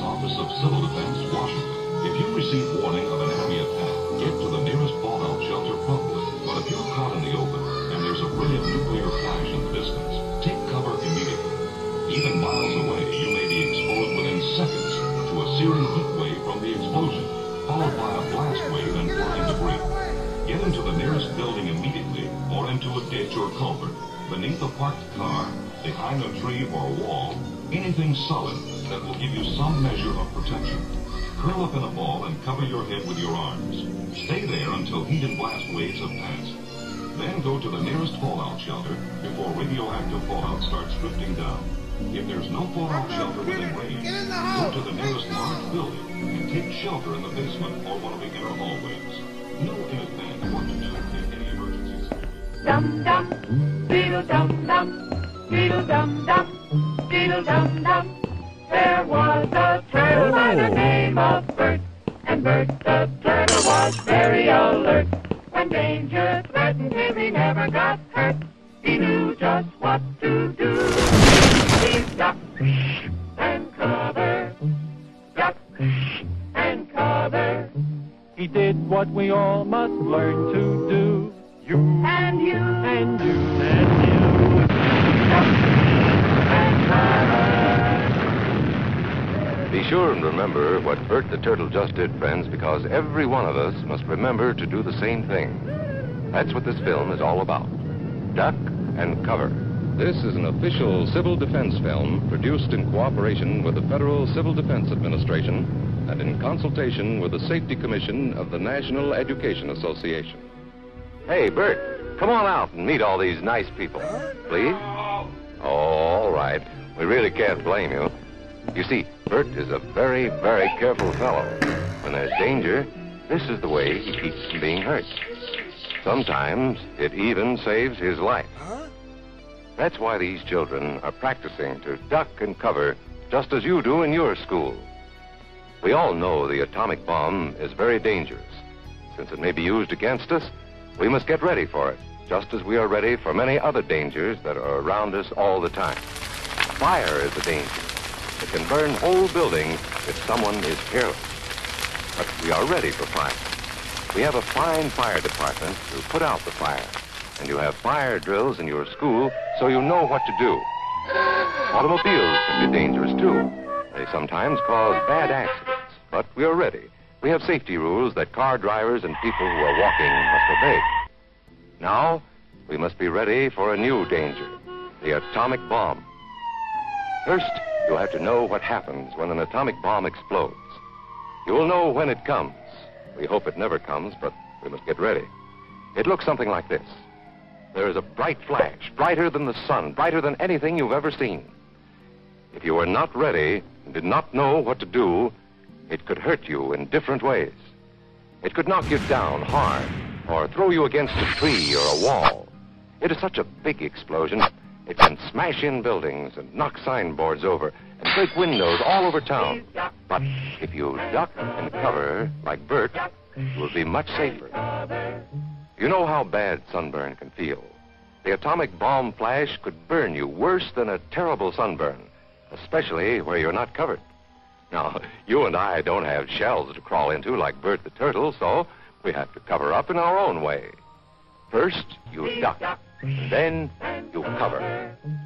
Office of Civil Defense, Washington. If you receive warning of an enemy attack, get to the nearest fallout shelter promptly. But if you're caught in the open and there's a brilliant nuclear flash in the distance, take cover immediately. Even miles away, you may be exposed within seconds to a searing heat wave from the explosion, followed by a blast wave and flying debris. Get into the nearest building immediately or into a ditch or culvert, beneath a parked car, behind a tree or wall, anything solid that will give you some measure of protection. Curl up in a ball and cover your head with your arms. Stay there until heat and blast waves have passed. Then go to the nearest fallout shelter before radioactive fallout starts drifting down. If there's no fallout shelter within range, go to the nearest large building and take shelter in the basement or one of the inner hallways. Know in advance what to do if any emergencies occur. Dum-dum, beedle-dum-dum, beedle-dum-dum, beedle-dum-dum. There was a turtle by the name of Bert, and Bert the turtle was very alert. When danger threatened him, he never got hurt. He knew just what to do. He ducked and covered, ducked and covered. He did what we all must learn to do. You and you and you and you. Ducked and covered. Be sure and remember what Bert the Turtle just did, friends, because every one of us must remember to do the same thing. That's what this film is all about. Duck and cover. This is an official civil defense film produced in cooperation with the Federal Civil Defense Administration and in consultation with the Safety Commission of the National Education Association. Hey, Bert, come on out and meet all these nice people, please. Oh, all right. We really can't blame you. You see, Bert is a very, very careful fellow. When there's danger, this is the way he keeps from being hurt. Sometimes it even saves his life. That's why these children are practicing to duck and cover just as you do in your school. We all know the atomic bomb is very dangerous. Since it may be used against us, we must get ready for it, just as we are ready for many other dangers that are around us all the time. Fire is a danger. It can burn whole buildings if someone is careless. But we are ready for fire. We have a fine fire department to put out the fire. And you have fire drills in your school so you know what to do. Automobiles can be dangerous too. They sometimes cause bad accidents. But we are ready. We have safety rules that car drivers and people who are walking must obey. Now, we must be ready for a new danger, the atomic bomb. First, you'll have to know what happens when an atomic bomb explodes. You will know when it comes. We hope it never comes, but we must get ready. It looks something like this. There is a bright flash, brighter than the sun, brighter than anything you've ever seen. If you were not ready and did not know what to do, it could hurt you in different ways. It could knock you down hard or throw you against a tree or a wall. It is such a big explosion, it can smash in buildings and knock signboards over and break windows all over town. But if you duck and cover like Bert, you will be much safer. You know how bad sunburn can feel. The atomic bomb flash could burn you worse than a terrible sunburn, especially where you're not covered. Now, you and I don't have shells to crawl into like Bert the Turtle, so we have to cover up in our own way. First, you duck, and then you cover.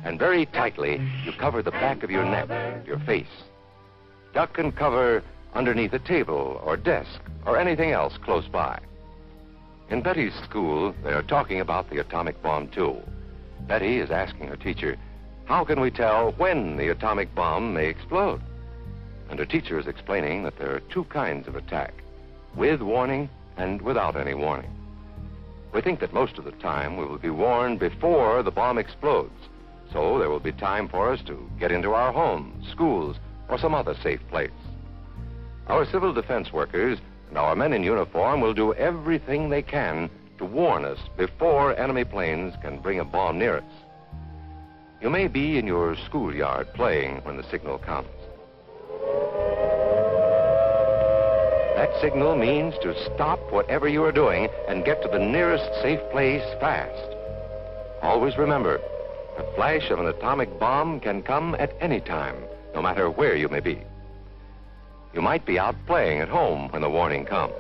And very tightly, you cover the back of your neck, your face. Duck and cover underneath a table or desk or anything else close by. In Betty's school, they are talking about the atomic bomb, too. Betty is asking her teacher, how can we tell when the atomic bomb may explode? And her teacher is explaining that there are two kinds of attack, with warning and without any warning. We think that most of the time we will be warned before the bomb explodes, so there will be time for us to get into our homes, schools, or some other safe place. Our civil defense workers and our men in uniform will do everything they can to warn us before enemy planes can bring a bomb near us. You may be in your schoolyard playing when the signal comes. That signal means to stop whatever you are doing and get to the nearest safe place fast. Always remember, the flash of an atomic bomb can come at any time, no matter where you may be. You might be out playing at home when the warning comes.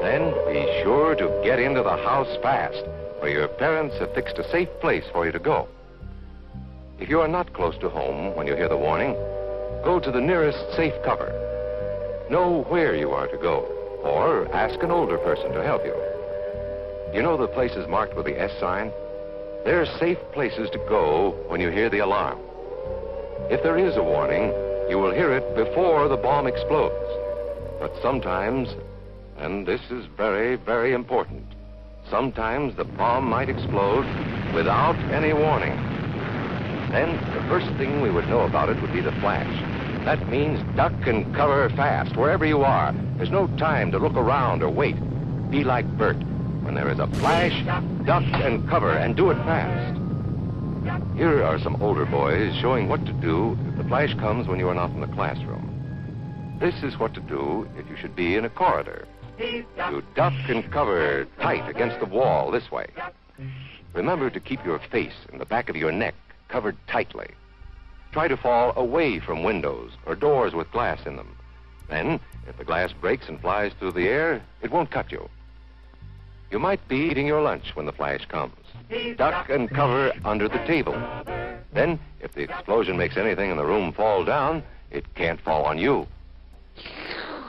Then be sure to get into the house fast, where your parents have fixed a safe place for you to go. If you are not close to home when you hear the warning, go to the nearest safe cover. Know where you are to go, or ask an older person to help you. You know the places marked with the S sign? They're safe places to go when you hear the alarm. If there is a warning, you will hear it before the bomb explodes. But sometimes, and this is very, very important, sometimes the bomb might explode without any warning. Then the first thing we would know about it would be the flash. That means duck and cover fast, wherever you are. There's no time to look around or wait. Be like Bert. When there is a flash, duck and cover, and do it fast. Here are some older boys showing what to do if the flash comes when you are not in the classroom. This is what to do if you should be in a corridor. You duck and cover tight against the wall this way. Remember to keep your face and the back of your neck covered tightly. Try to fall away from windows or doors with glass in them. Then, if the glass breaks and flies through the air, it won't cut you. You might be eating your lunch when the flash comes. Duck and cover under the table. Then, if the explosion makes anything in the room fall down, it can't fall on you.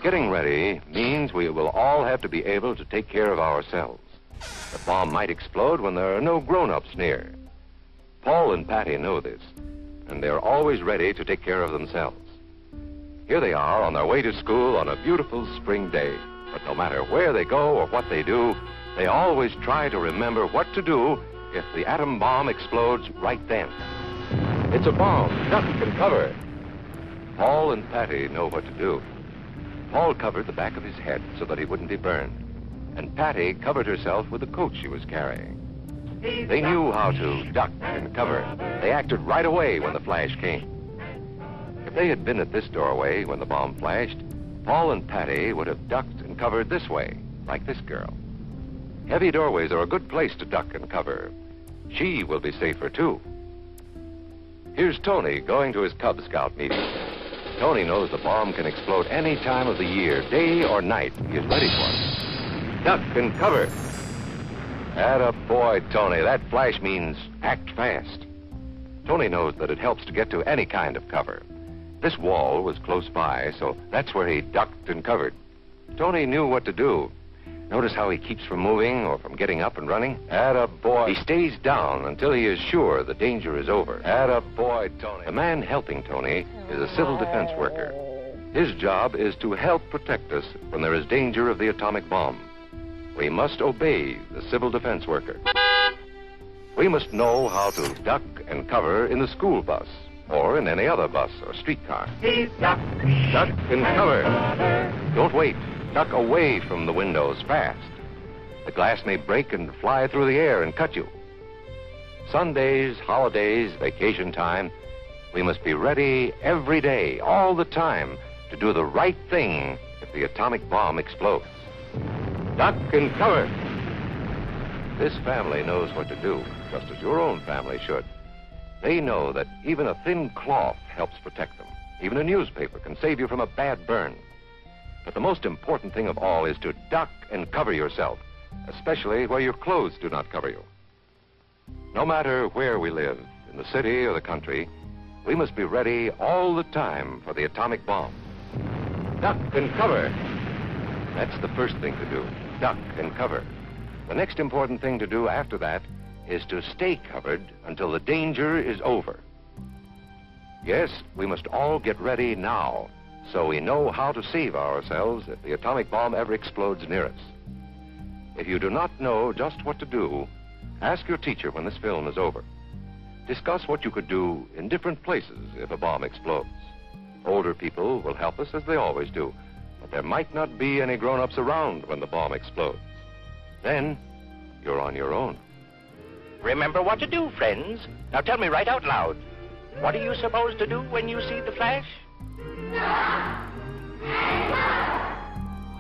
Getting ready means we will all have to be able to take care of ourselves. The bomb might explode when there are no grown-ups near. Paul and Patty know this, and they're always ready to take care of themselves. Here they are on their way to school on a beautiful spring day. But no matter where they go or what they do, they always try to remember what to do if the atom bomb explodes right then. It's a bomb. Duck and cover. Paul and Patty know what to do. Paul covered the back of his head so that he wouldn't be burned, and Patty covered herself with the coat she was carrying. They knew how to duck and cover. They acted right away when the flash came. If they had been at this doorway when the bomb flashed, Paul and Patty would have ducked and covered this way, like this girl. Heavy doorways are a good place to duck and cover. She will be safer, too. Here's Tony going to his Cub Scout meeting. Tony knows the bomb can explode any time of the year, day or night. He is ready for it. Duck and cover. Atta boy, Tony. That flash means act fast. Tony knows that it helps to get to any kind of cover. This wall was close by, so that's where he ducked and covered. Tony knew what to do. Notice how he keeps from moving or from getting up and running? Atta boy. He stays down until he is sure the danger is over. Atta boy, Tony. The man helping Tony is a civil defense worker. His job is to help protect us when there is danger of the atomic bomb. We must obey the civil defense worker. We must know how to duck and cover in the school bus or in any other bus or streetcar. Duck. Duck and cover. Don't wait. Duck away from the windows fast. The glass may break and fly through the air and cut you. Sundays, holidays, vacation time, we must be ready every day, all the time, to do the right thing if the atomic bomb explodes. Duck and cover. This family knows what to do, just as your own family should. They know that even a thin cloth helps protect them. Even a newspaper can save you from a bad burn. But the most important thing of all is to duck and cover yourself, especially where your clothes do not cover you. No matter where we live, in the city or the country, we must be ready all the time for the atomic bomb. Duck and cover. That's the first thing to do, duck and cover. The next important thing to do after that is to stay covered until the danger is over. Yes, we must all get ready now, so we know how to save ourselves if the atomic bomb ever explodes near us. If you do not know just what to do, ask your teacher when this film is over. Discuss what you could do in different places if a bomb explodes. Older people will help us as they always do, but there might not be any grown-ups around when the bomb explodes. Then, you're on your own. Remember what to do, friends. Now tell me right out loud. What are you supposed to do when you see the flash? From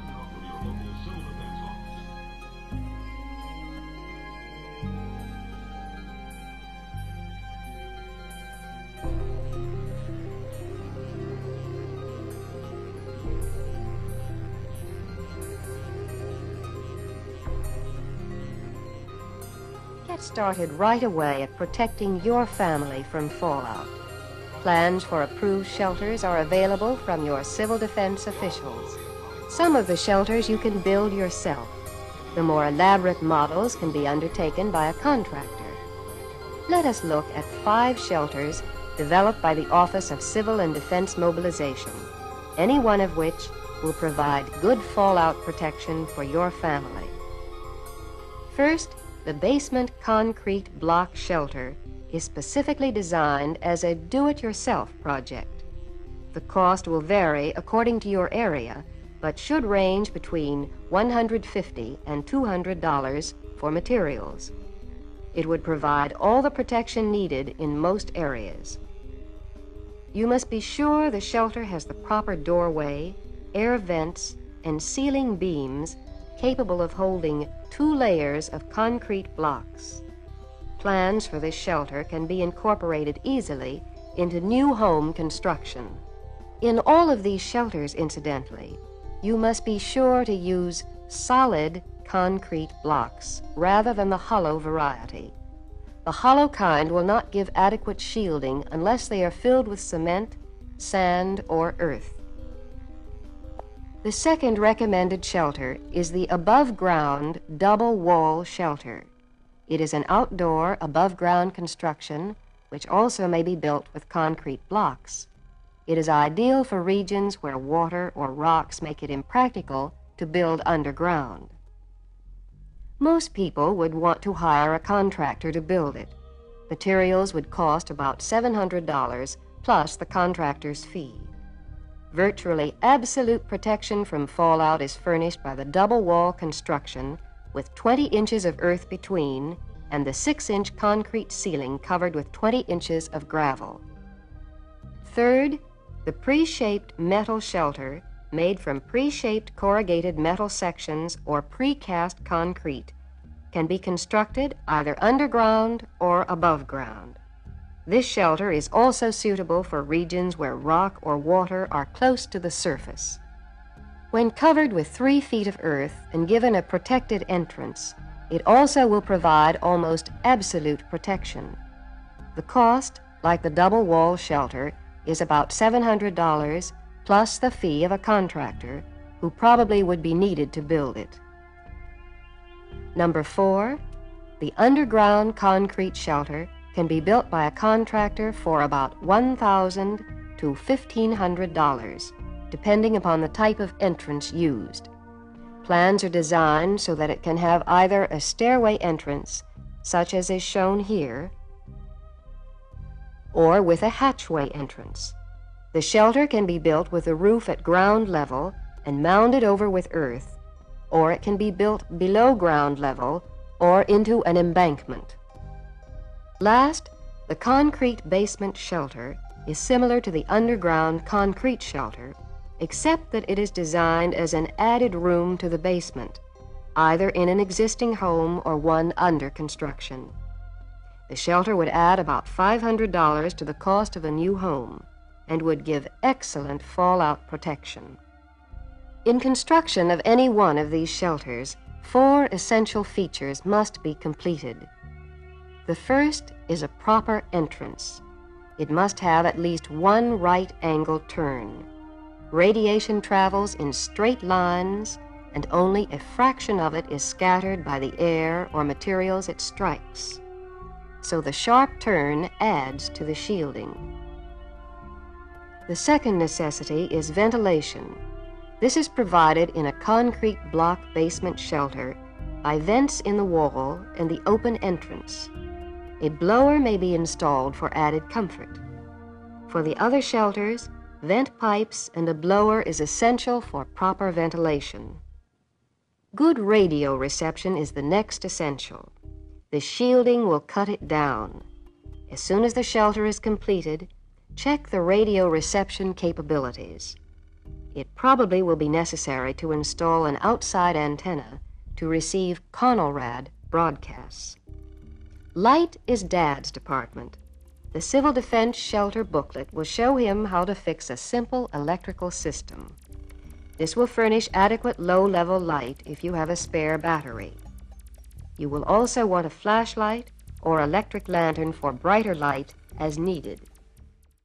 your local civil defense office. Get started right away at protecting your family from fallout. Plans for approved shelters are available from your civil defense officials. Some of the shelters you can build yourself. The more elaborate models can be undertaken by a contractor. Let us look at 5 shelters developed by the Office of Civil and Defense Mobilization, any one of which will provide good fallout protection for your family. First, the basement concrete block shelter is specifically designed as a do-it-yourself project. The cost will vary according to your area, but should range between $150 and $200 for materials. It would provide all the protection needed in most areas. You must be sure the shelter has the proper doorway, air vents, and ceiling beams capable of holding 2 layers of concrete blocks. Plans for this shelter can be incorporated easily into new home construction. In all of these shelters, incidentally, you must be sure to use solid concrete blocks rather than the hollow variety. The hollow kind will not give adequate shielding unless they are filled with cement, sand, or earth. The second recommended shelter is the above-ground double-wall shelter. It is an outdoor, above-ground construction which also may be built with concrete blocks. It is ideal for regions where water or rocks make it impractical to build underground. Most people would want to hire a contractor to build it. Materials would cost about $700 plus the contractor's fee. Virtually absolute protection from fallout is furnished by the double-wall construction with 20 inches of earth between and the 6-inch concrete ceiling covered with 20 inches of gravel. Third, the pre-shaped metal shelter made from pre-shaped corrugated metal sections or precast concrete can be constructed either underground or above ground. This shelter is also suitable for regions where rock or water are close to the surface. When covered with 3 feet of earth and given a protected entrance, it also will provide almost absolute protection. The cost, like the double-wall shelter, is about $700 plus the fee of a contractor who probably would be needed to build it. Number 4, the underground concrete shelter can be built by a contractor for about $1,000 to $1,500, depending upon the type of entrance used. Plans are designed so that it can have either a stairway entrance, such as is shown here, or with a hatchway entrance. The shelter can be built with the roof at ground level and mounded over with earth, or it can be built below ground level or into an embankment. Last, the concrete basement shelter is similar to the underground concrete shelter, except that it is designed as an added room to the basement, either in an existing home or one under construction. The shelter would add about $500 to the cost of a new home and would give excellent fallout protection. In construction of any one of these shelters, 4 essential features must be completed. The first is a proper entrance. It must have at least 1 right-angled turn. Radiation travels in straight lines, and only a fraction of it is scattered by the air or materials it strikes. So the sharp turn adds to the shielding. The second necessity is ventilation. This is provided in a concrete block basement shelter by vents in the wall and the open entrance. A blower may be installed for added comfort. For the other shelters, vent pipes and a blower is essential for proper ventilation. Good radio reception is the next essential. The shielding will cut it down. As soon as the shelter is completed, check the radio reception capabilities. It probably will be necessary to install an outside antenna to receive Conelrad broadcasts. Light is Dad's department. The Civil Defense Shelter booklet will show him how to fix a simple electrical system. This will furnish adequate low-level light if you have a spare battery. You will also want a flashlight or electric lantern for brighter light as needed.